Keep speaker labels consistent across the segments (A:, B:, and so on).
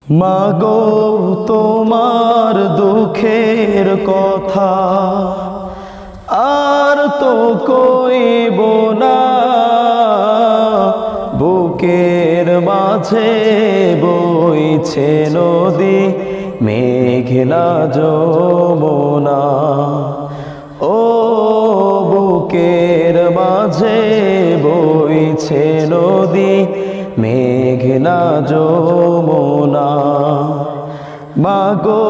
A: মাগো তোমার দুঃখের কথা আর তো কইব না, বুকের মাঝে বইছে নদী মেঘনা যমুনা। ও বুকের মাঝে বইছে নদী মেঘনা যমুনা। মাগো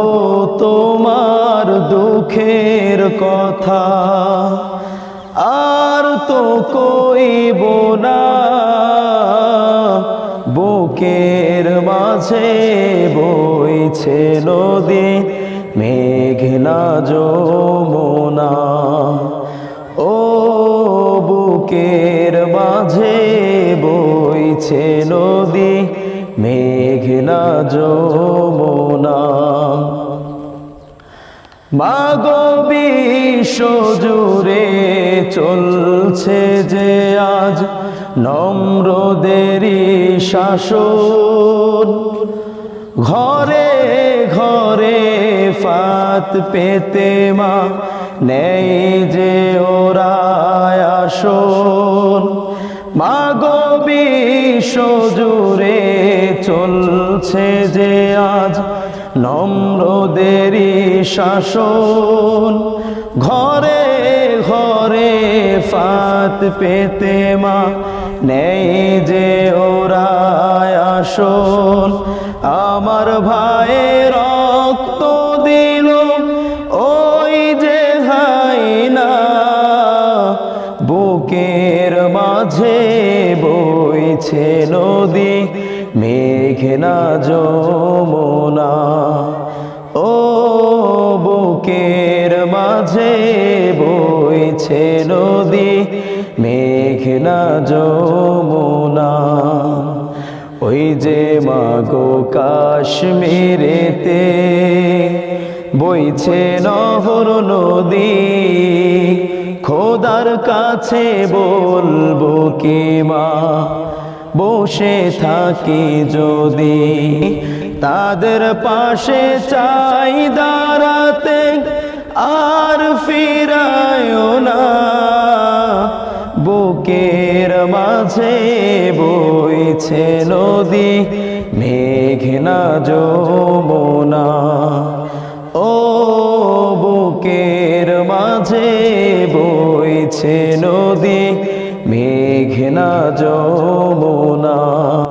A: তোমার দুঃখের কথা আর তো কইব না, বুকের মাঝে বইছে নদী মেঘনা যমুনা। ও বুকের মাঝে বইছে নদী মেঘনা যমুনা। মাগো বিশ্ব জুড়ে চলছে যে আজ নম্রদেরই শাসন, ঘরে ঘরে ফাত পেতে মা নেই যে ওরা আসন। মাগো বিশ্ব জুড়ে চলছে যে আজ নম্রদেরই শাসন, ঘরে ঘরে ফাত পেতে মা নেই যে ওরা আসন। আমার ভাইয়ের রক্ত দিল ওই যে হায়না, বুকের মাঝে বইছে নদী মেঘনা যমুনা। ও বুকের মাঝে বইছে নদী মেঘনা যমুনা। ওই যে মাগো কাশ্মীরেতে বইছে নহর নদী, খোদার কাছে বলবো কি মা বসে থাকি যদি, তাদের পাশে চাই দাঁড়াতে আর ফিরায়ও না। বুকের মাঝে বইছে নদী মেঘনা যমুনা। ও বুকের মাঝে বইছে নদী মেঘনা যমুনা।